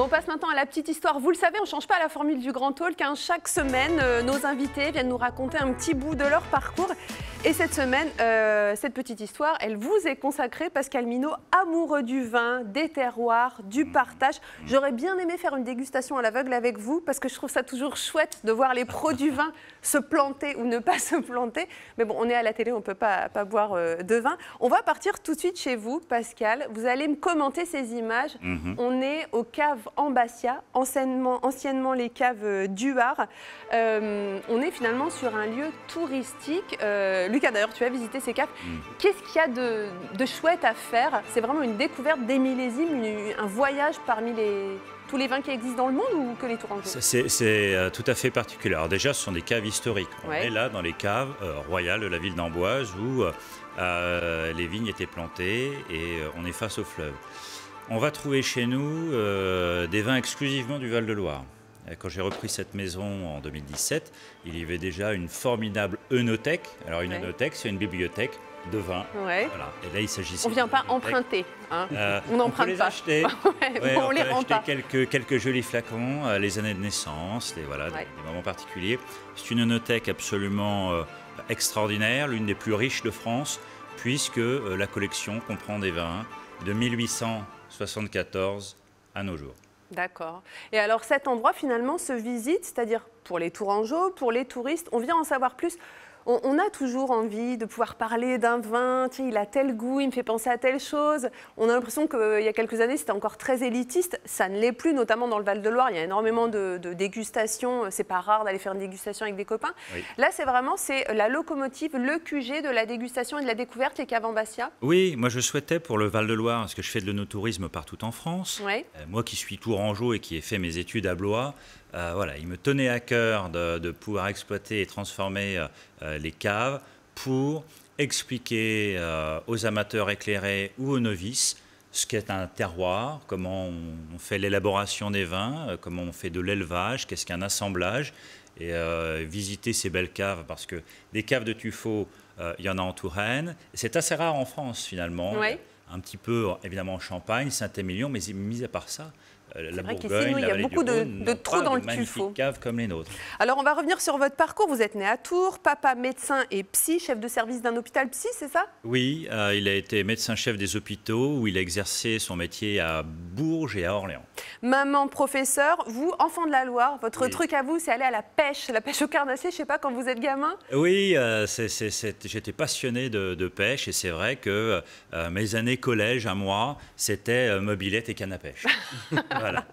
Bon, on passe maintenant à la petite histoire. Vous le savez, on ne change pas la formule du Grand Talk. Hein. Chaque semaine, nos invités viennent nous raconter un petit bout de leur parcours. Et cette semaine, cette petite histoire, elle vous est consacrée, Pascal Minault, amoureux du vin, des terroirs, du partage. J'aurais bien aimé faire une dégustation à l'aveugle avec vous, parce que je trouve ça toujours chouette de voir les pros du vin se planter ou ne pas se planter. Mais bon, on est à la télé, on ne peut pas boire de vin. On va partir tout de suite chez vous, Pascal. Vous allez me commenter ces images. On est aux caves Ambassia, anciennement les caves d'Huard. On est finalement sur un lieu touristique. Lucas, d'ailleurs, tu as visité ces caves. Qu'est-ce qu'il y a de chouette à faire? C'est vraiment une découverte des millésimes, un voyage parmi tous les vins qui existent dans le monde ou que les Tourangeaux? C'est tout à fait particulier. Alors déjà, ce sont des caves historiques. On est là dans les caves royales de la ville d'Amboise où les vignes étaient plantées et on est face au fleuve. On va trouver chez nous des vins exclusivement du Val-de-Loire. Quand j'ai repris cette maison en 2017, il y avait déjà une formidable œnothèque. Alors une œnothèque, c'est une bibliothèque de vin. Voilà. Et là, il s'agissait. On ne vient pas emprunter. Hein. On n'emprunte pas. Acheter. On les rend pas. Quelques jolis flacons, les années de naissance, des moments particuliers. C'est une œnothèque absolument extraordinaire, l'une des plus riches de France, puisque la collection comprend des vins de 1874 à nos jours. D'accord. Et alors cet endroit finalement se visite, c'est-à-dire pour les Tourangeaux, pour les touristes, on vient en savoir plus. On a toujours envie de pouvoir parler d'un vin, tiens, il a tel goût, il me fait penser à telle chose. On a l'impression qu'il y a quelques années, c'était encore très élitiste. Ça ne l'est plus, notamment dans le Val-de-Loire. Il y a énormément de dégustations. C'est pas rare d'aller faire une dégustation avec des copains. Là, c'est la locomotive, le QG de la dégustation et de la découverte, les caves Ambassia. Oui, moi je souhaitais pour le Val-de-Loire, parce que je fais de l'œnotourisme partout en France. Moi qui suis tourangeau et qui ai fait mes études à Blois, voilà, il me tenait à cœur de pouvoir exploiter et transformer les caves pour expliquer aux amateurs éclairés ou aux novices ce qu'est un terroir, comment on fait l'élaboration des vins, comment on fait de l'élevage, qu'est-ce qu'un assemblage, et visiter ces belles caves, parce que des caves de tuffeau, il y en a en Touraine. C'est assez rare en France finalement, un petit peu évidemment en Champagne, Saint-Émilion, mais mis à part ça, la Bourgogne, il y a beaucoup de trous dans le tuffeau. Caves comme les nôtres. Alors, on va revenir sur votre parcours. Vous êtes né à Tours, papa médecin et psy, chef de service d'un hôpital psy, c'est ça? Oui, il a été médecin-chef des hôpitaux où il a exercé son métier à Bourges et à Orléans. Maman professeur, vous, enfant de la Loire, votre truc à vous, c'est aller à la pêche au carnassier, je ne sais pas, quand vous êtes gamin? Oui, j'étais passionné de pêche et c'est vrai que mes années collège à moi, c'était mobilette et canne à pêche. Voilà.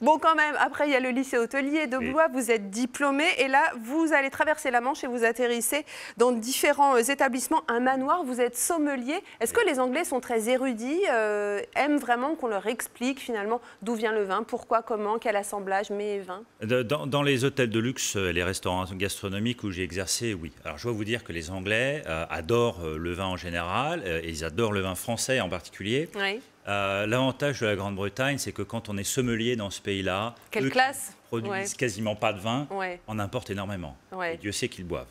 Bon, quand même, après, il y a le lycée hôtelier de Blois, vous êtes diplômé et là, vous allez traverser la Manche et vous atterrissez dans différents établissements. Un manoir, vous êtes sommelier. Est-ce que les Anglais sont très érudits, aiment vraiment qu'on leur explique finalement d'où vient le vin, pourquoi, comment, quel assemblage, mets et vin? Dans les hôtels de luxe et les restaurants gastronomiques où j'ai exercé, oui. Alors, je dois vous dire que les Anglais adorent le vin en général et ils adorent le vin français en particulier. L'avantage de la Grande-Bretagne, c'est que quand on est sommelier dans ce pays-là, eux qui produisent quasiment pas de vin, en importent énormément. Et Dieu sait qu'ils boivent.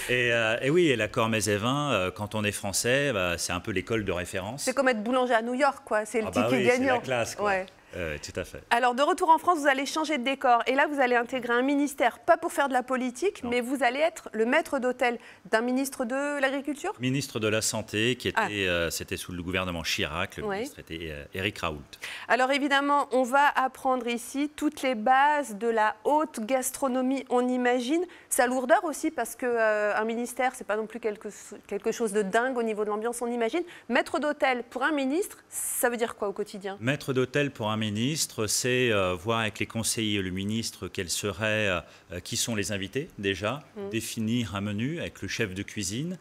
Et oui, et la Cormez et vin, quand on est français, c'est un peu l'école de référence. C'est comme être boulanger à New York, quoi. C'est le ticket gagnant. C'est la classe, quoi. Tout à fait. Alors, de retour en France, vous allez changer de décor. Et là, vous allez intégrer un ministère, pas pour faire de la politique, mais vous allez être le maître d'hôtel d'un ministre de l'Agriculture? Ministre de la Santé, qui était, c'était sous le gouvernement Chirac, le ministre était Éric Raoult. Alors, évidemment, on va apprendre ici toutes les bases de la haute gastronomie, on imagine. Sa lourdeur aussi, parce qu'un ministère, c'est pas non plus quelque chose de dingue au niveau de l'ambiance, on imagine. Maître d'hôtel pour un ministre, ça veut dire quoi au quotidien? Maître d'hôtel pour un ministre, c'est voir avec les conseillers et le ministre qui sont les invités déjà, définir un menu avec le chef de cuisine,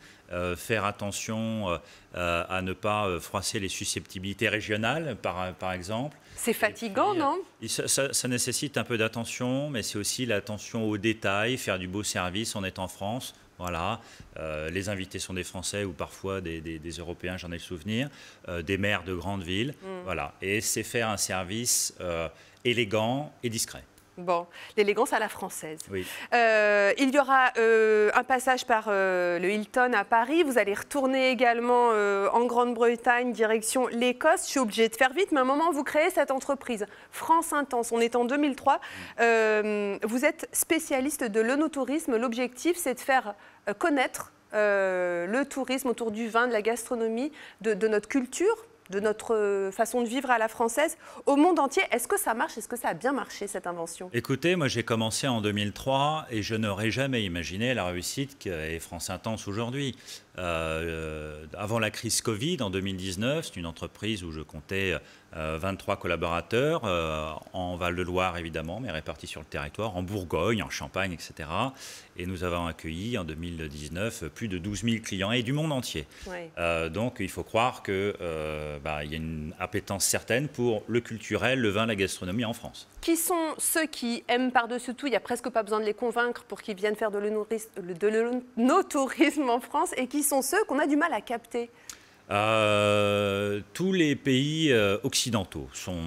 faire attention à ne pas froisser les susceptibilités régionales, par exemple. C'est fatigant, non? Ça nécessite un peu d'attention, mais c'est aussi l'attention aux détails, faire du beau service, on est en France. Voilà, les invités sont des Français ou parfois des Européens, j'en ai le souvenir, des maires de grandes villes. Voilà, et c'est faire un service élégant et discret. Bon, l'élégance à la française. Oui. Il y aura un passage par le Hilton à Paris. Vous allez retourner également en Grande-Bretagne, direction l'Écosse. Je suis obligée de faire vite, mais à un moment, vous créez cette entreprise, France Intense. On est en 2003. Vous êtes spécialiste de l'œnotourisme. L'objectif, c'est de faire connaître le tourisme autour du vin, de la gastronomie, de notre culture, de notre façon de vivre à la française au monde entier. Est-ce que ça marche? Est-ce que ça a bien marché, cette invention? Écoutez, moi j'ai commencé en 2003 et je n'aurais jamais imaginé la réussite qu'est France Intense aujourd'hui. Avant la crise Covid, en 2019, c'est une entreprise où je comptais 23 collaborateurs, en Val-de-Loire évidemment, mais répartis sur le territoire, en Bourgogne, en Champagne, etc. Et nous avons accueilli en 2019 plus de 12 000 clients et du monde entier. Oui. Donc il faut croire qu'il y a une appétence certaine pour le culturel, le vin, la gastronomie en France. Qui sont ceux qui aiment par-dessus tout, il n'y a presque pas besoin de les convaincre pour qu'ils viennent faire de l'œnotourisme en France, et qui sont ceux qu'on a du mal à capter? Tous les pays occidentaux sont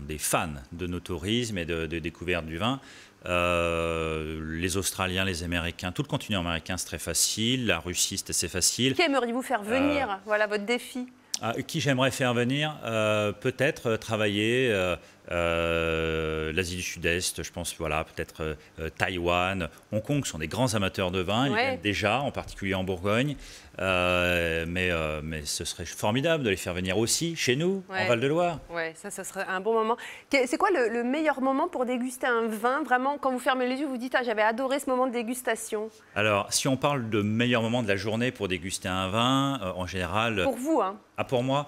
des fans de nos tourismes et de découverte du vin. Les Australiens, les Américains, tout le continent américain, c'est très facile. La Russie, c'est assez facile. Qui aimeriez-vous faire venir? Voilà votre défi. Qui j'aimerais faire venir? Peut-être travailler l'Asie du Sud-Est, je pense, voilà, peut-être Taïwan, Hong Kong sont des grands amateurs de vin, ils viennent déjà, en particulier en Bourgogne. Mais ce serait formidable de les faire venir aussi chez nous, en Val-de-Loire. Oui, ça serait un bon moment. C'est quoi le meilleur moment pour déguster un vin? Vraiment, quand vous fermez les yeux, vous dites « Ah, j'avais adoré ce moment de dégustation ». Alors, si on parle de meilleur moment de la journée pour déguster un vin, en général... Pour vous, hein? Ah, pour moi?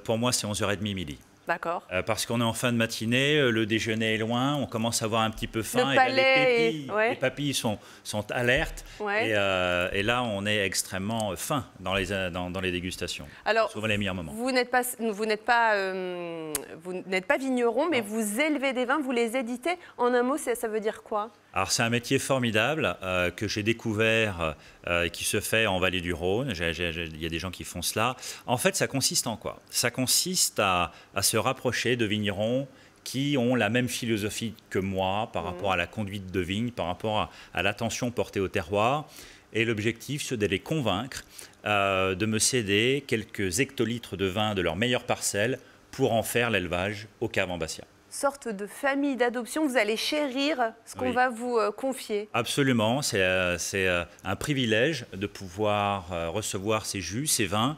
Pour moi, c'est 11h30, midi. D'accord. Parce qu'on est en fin de matinée, le déjeuner est loin, on commence à avoir un petit peu faim. Le palais les papilles sont alertes. Et là, on est extrêmement fin dans les dégustations. Alors, souvent les meilleurs moments. Vous n'êtes pas vigneron, mais vous élevez des vins, vous les éditez. En un mot, ça veut dire quoi? Alors, c'est un métier formidable que j'ai découvert et qui se fait en Vallée du Rhône. Il y a des gens qui font cela. En fait, ça consiste en quoi? Ça consiste à se rapprocher de vignerons qui ont la même philosophie que moi par rapport à la conduite de vigne, par rapport à l'attention portée au terroir. Et l'objectif, c'est de les convaincre de me céder quelques hectolitres de vin de leur meilleure parcelle pour en faire l'élevage au cave en Bastia. Sorte de famille d'adoption, vous allez chérir ce qu'on va vous confier. Absolument, c'est un privilège de pouvoir recevoir ces jus, ces vins,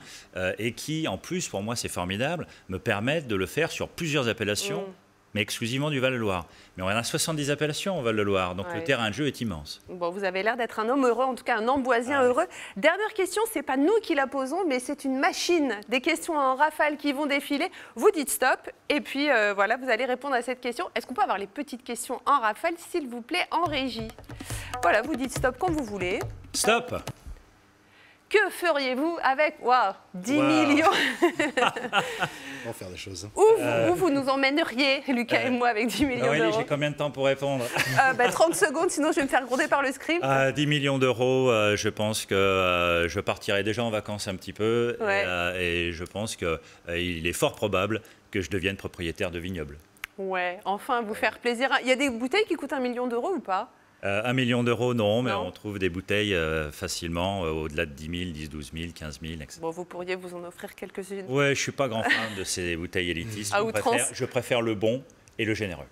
et qui, en plus, pour moi c'est formidable, me permettent de le faire sur plusieurs appellations, mais exclusivement du Val-de-Loire. Mais on en a 70 appellations au Val-de-Loire, donc le terrain de jeu est immense. Bon, vous avez l'air d'être un homme heureux, en tout cas un amboisien heureux. Dernière question, ce n'est pas nous qui la posons, mais c'est une machine. Des questions en rafale qui vont défiler. Vous dites stop, et puis voilà, vous allez répondre à cette question. Est-ce qu'on peut avoir les petites questions en rafale, s'il vous plaît, en régie? Voilà, vous dites stop quand vous voulez. Stop! Que feriez-vous avec 10 millions? On va faire des choses. Où vous nous emmèneriez, Lucas et moi, avec 10 millions d'euros? J'ai combien de temps pour répondre? 30 secondes, sinon je vais me faire gronder par le script. 10 millions d'euros, je pense que je partirai déjà en vacances un petit peu. Et je pense qu'il est fort probable que je devienne propriétaire de vignoble. Ouais, enfin, vous faire plaisir. Il y a des bouteilles qui coûtent 1 million d'euros ou pas? 1 million d'euros, non, mais on trouve des bouteilles facilement au-delà de 10 000, 10, 12 000, 15 000, etc. Bon, vous pourriez vous en offrir quelques-unes. Ouais, je ne suis pas grand fan de ces bouteilles élitistes. Je préfère le bon et le généreux.